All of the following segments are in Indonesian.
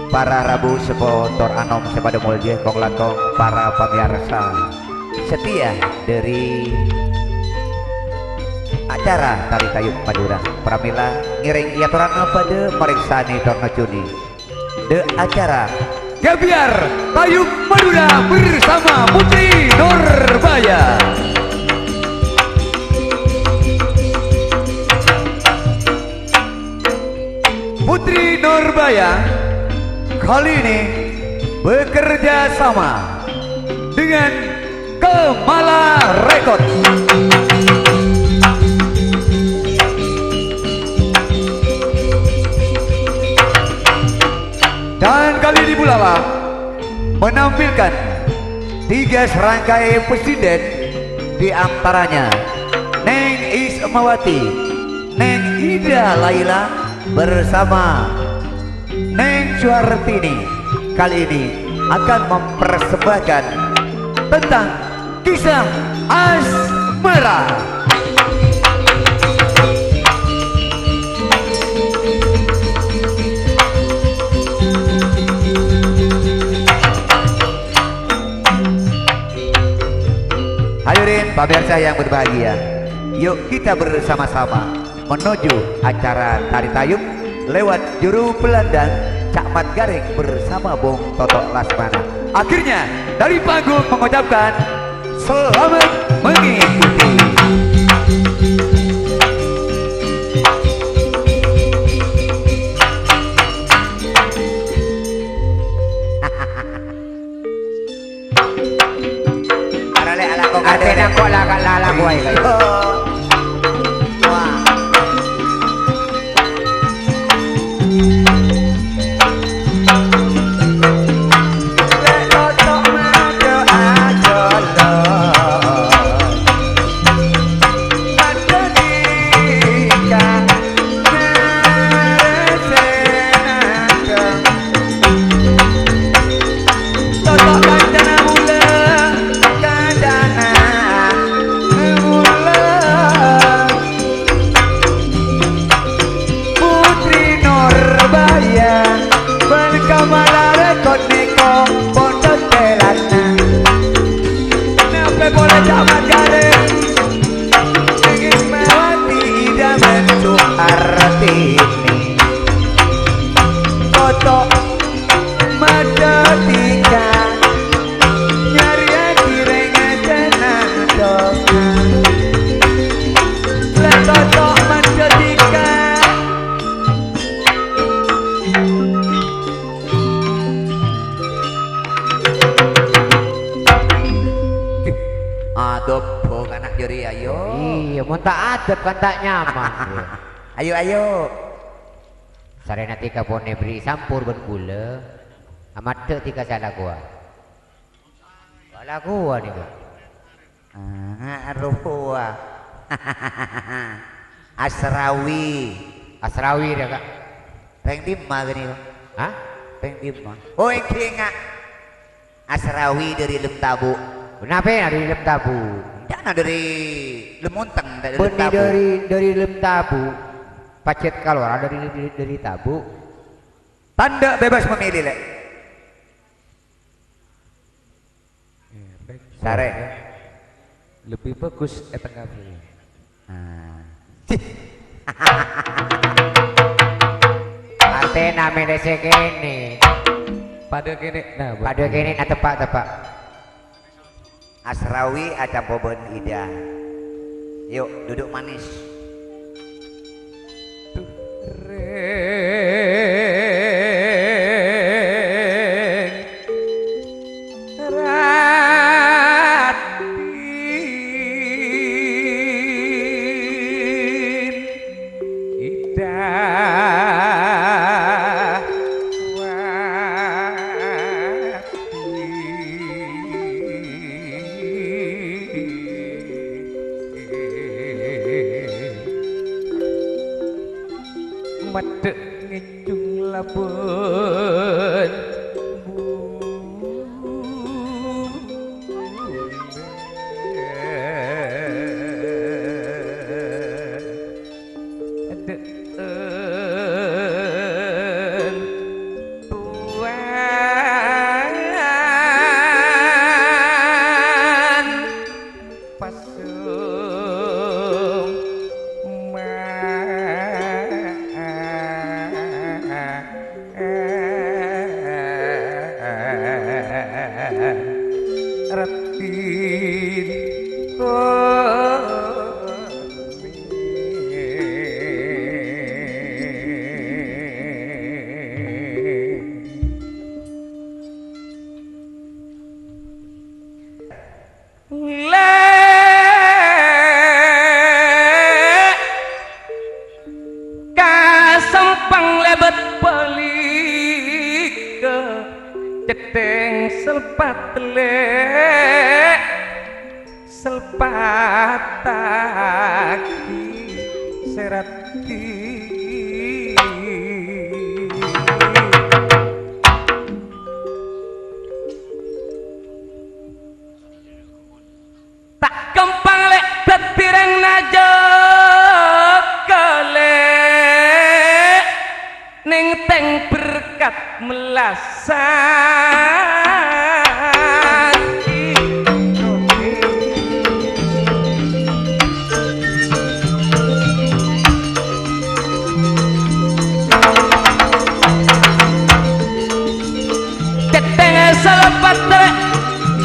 Para Rabu sepotor anom sepada mulje kong langkong para pemirsa setia dari acara Tari Tayub Madura pramila ngiring iaturan pada meriksani torna juni de acara Gebiar Tayub Madura bersama Putri Nurbaya. Putri Nurbaya kali ini bekerja sama dengan Kemala Rekod. Dan kali ini pula menampilkan 3 serangkai presiden, di antaranya Neng Ismawati, Neng Ida Laila bersama Neng Suhartini. Kali ini akan mempersembahkan tentang kisah asmara. Hadirin pemirsa yang berbahagia, yuk kita bersama-sama menuju acara Tari Tayub lewat juru pelandang Cak Mat Garing bersama Bung Toto Lasmana. Akhirnya dari panggung mengucapkan selamat mengikuti. Tak nyaman. Ayo Sarena tika pone beri sampur bergula amat te tika salah gua nih gua Arua Asrawi dah kak Peng Dima gini bang. Hah? Peng Dima. Oh enggak Asrawi dari Lem Tabu. Kenapa ya dari Lem Tabu? Jangan dari Lemunteng dari Lem Tabu. Pacet keluar dari Tabu. Tanda bebas memilih lek. Sare. Lebih bagus tengah pilih. Ate namanya sekene. Pada kene, nah tepak. Asrawi ada Boben Ida. Yuk duduk manis. Madek ngejung labun pataki serati tak kempang lek tetireng najo kele ning teng berkat melasaki keteng selepat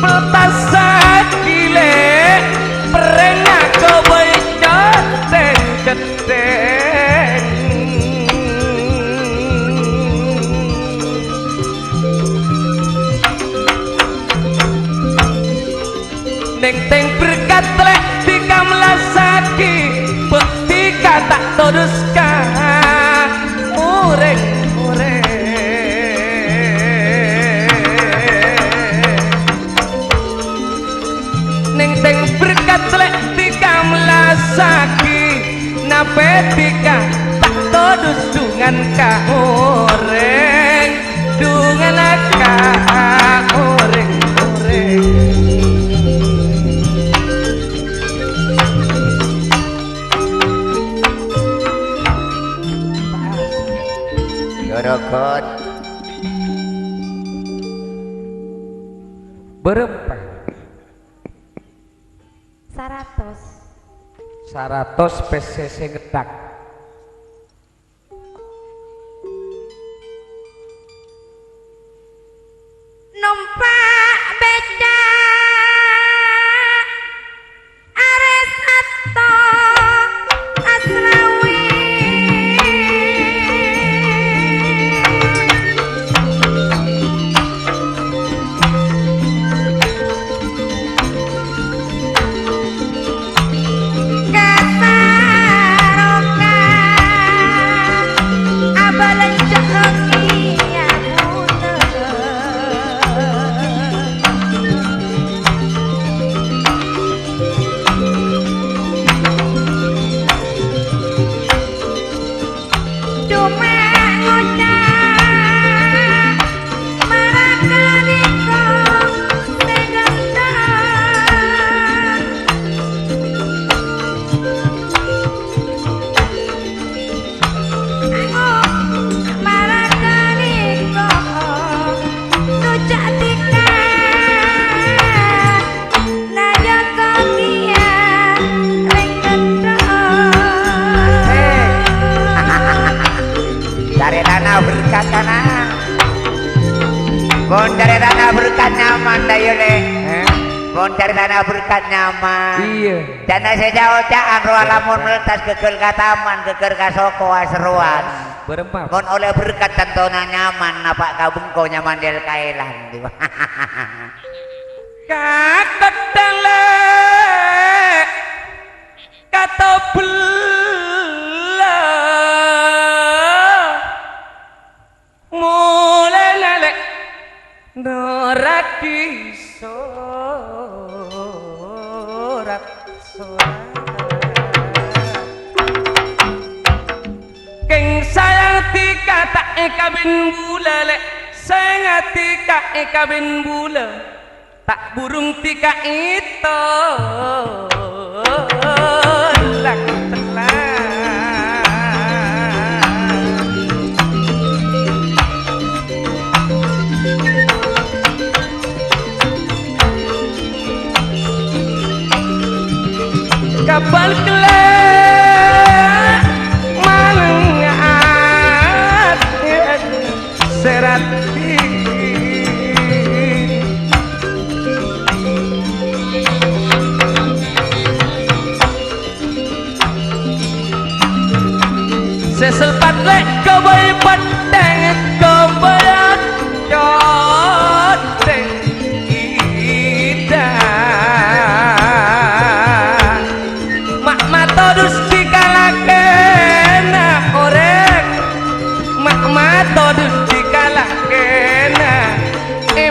petasaki le perenya koboy keteng keteng neng teng berkat lek tika melasaki tika tak toduska ureng ureng neng teng berkat lek tika melasaki nape tika tak todus dungan ka ureng dungan ka ureng ureng Gorokot berempat 100 PCC ngedak numpak beca Aresato Asrawi berkat tanah bon dari tanah berkat nyaman dayole bon dari tanah berkat nyaman iya dana sejauh caan roa lamun meletas kekel kataman keker kasoko aseruan berempat bon oleh berkat tentona nyaman napak kabungko nyaman del kailan kakek tele kata bela mulai lelek norak sorak keng sayang tika tak kabin bula lek sayang tika kabin bula tak burung tika itu lak telah kapal kelak manengat serati seselpat lek koboy padang koboy jodeng ida mak matodus dikalakena orek mak matodus dikalakena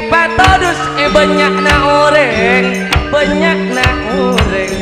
batodus banyak na orek banyak na orek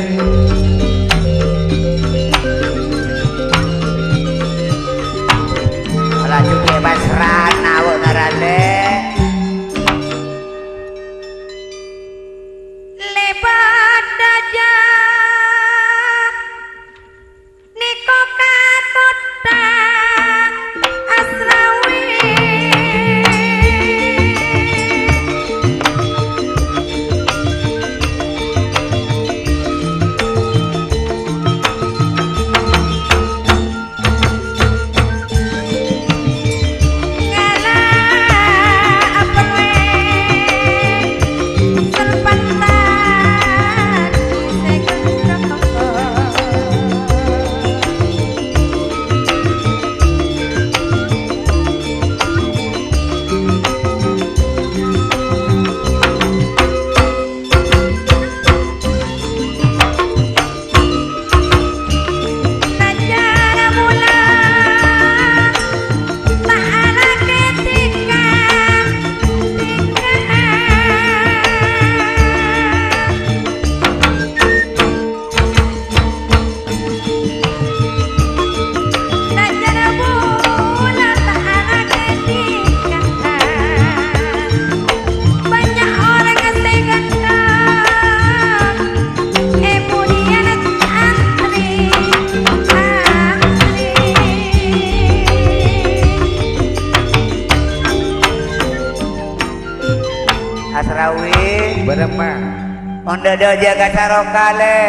Mendodo jaga sarokale.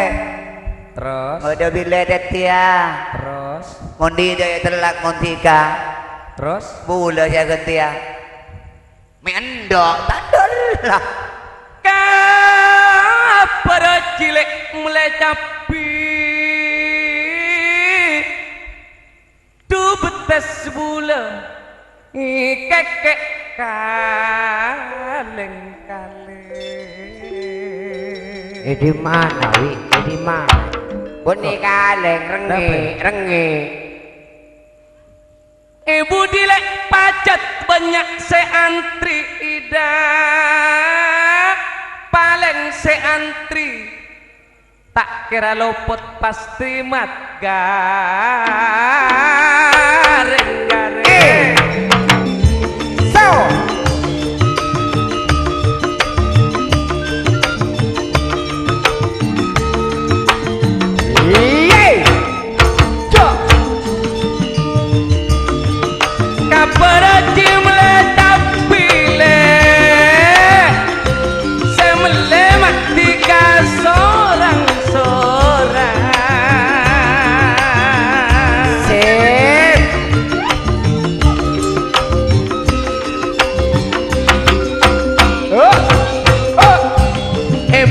Terus. Modo bile detia. Terus. Mondi daya telak montika. Terus. Bula jaga tia. Mendok tandol lah. Kabar cilik mulai capi. Betes bula kekek kaleng-kaleng. Di mana wi? Di mana? Boni kaleng rengi. Ibu dilek pacet banyak seantri ida paling seantri tak kira lopot pasti mat gareng-gareng. So Yeay Cok Kabar jimle tapile semele mati ka sorang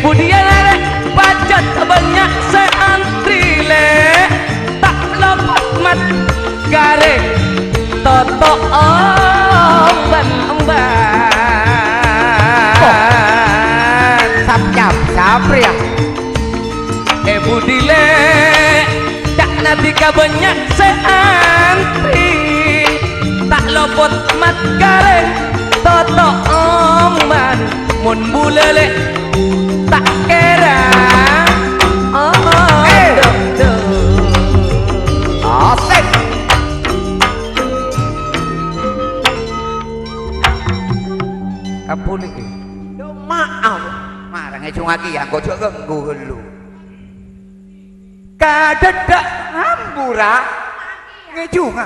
Budian arek pacet banyak seantri le tak lopot mat gareng toto omban Sapnyap, sapria. Budile tak nanti ka banyak seantri tak lopot mat gareng toto omban mun bulele tak kira Asik Kapun iki maaf marang ejung aki yang kok ganggu lu kadedak hambura ngejung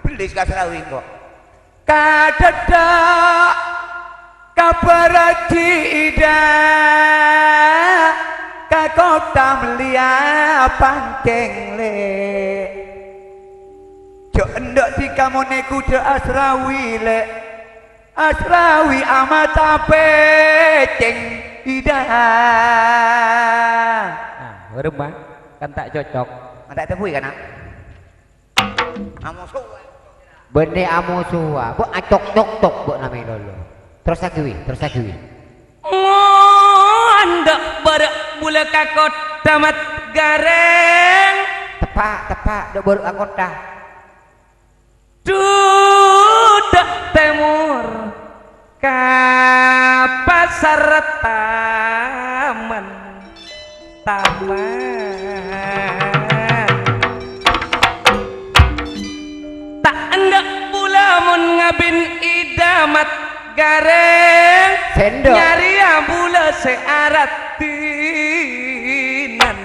belis kasrawi kok kadedak kabar ida kakota melia pangkeng le jo endok dikamone kuda asrawi le asrawi amat ape ceng ida rumah kan tak cocok tak tepui kan amosu Bende amosua, bu acok tok bu namanya lolo. Terus lagi. Ndak barak bula kakot tamat gareng. Tepak, dak baru akota. Dudak temur ka pasar taman. Tak hendak pula mun ngabin idamat gareng Sendok nyari ambula searatinan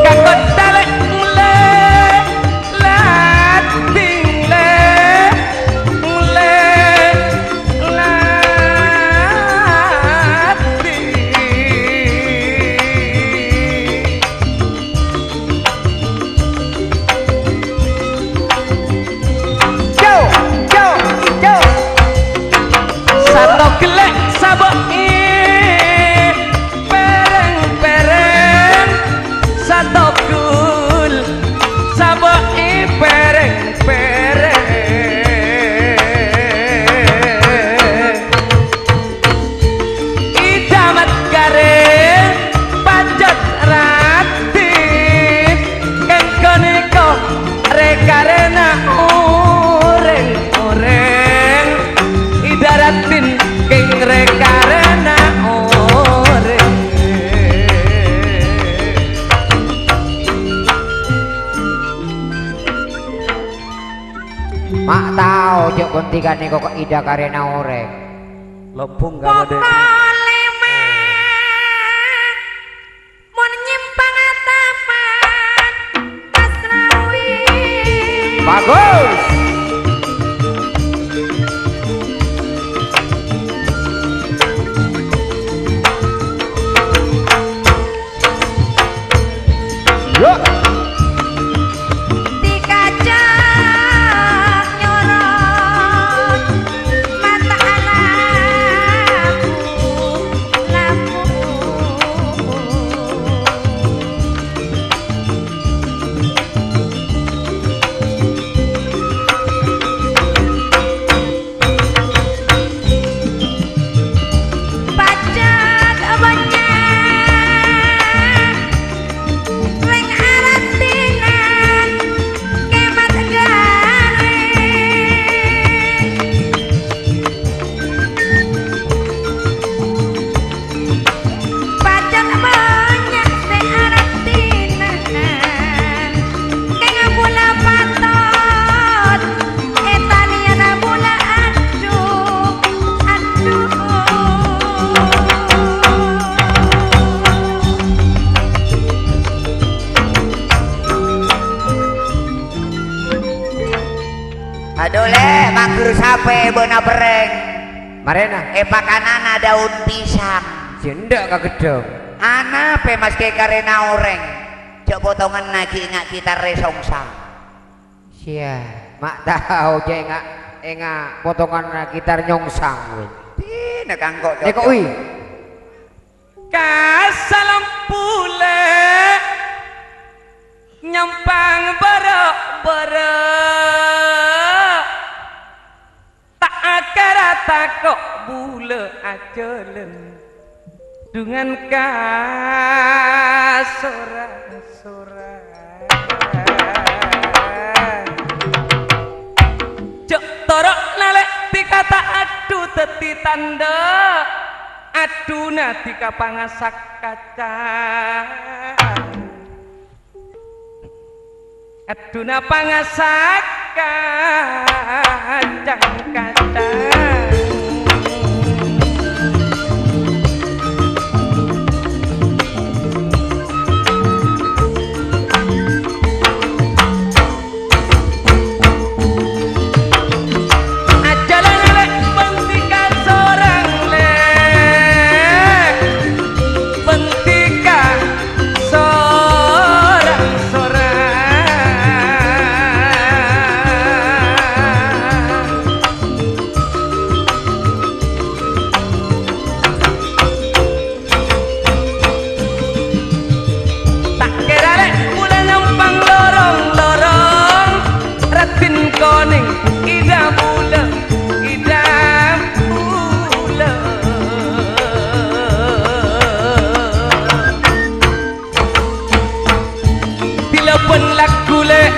kakot dalek mak tahu jok gontikane kok ida karena orek. Lopung kalau deh. Bagus. Yuk. dikajak nyorot mata anakku lampu pajak banyak reng aratinan kemat garing pajak banyak sing aratinan keng bola patot etaniana bola aduh aduh Aduh le, mager sape beuna bereng. Marena. Pakanana daun pisang. Jendak ka gedong. Ana pe mas ke karena oreng. Cok potongan lagi ingat kita resongsa. Sia, mak tahu je enga potongan gitar nyongsang we. Tina kangkok Eko wi. Kasalam pule nyampang barok-barok tak akara takok bule ajelen dengan kasora-sora cok torok nalek dikata aduh teti tanda aduna tika pangasak kaca aduna pangasak kacang kacang ajalan lek bentika sorang lek bentika tak kira lek mulai nyampang lorong-lorong ratin koning ida bule dilepon lagu lek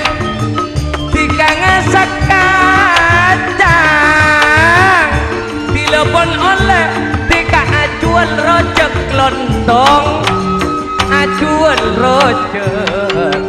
tika ngasak kacang dilepon oleh tika ajuan rojak lontong ajuan rojak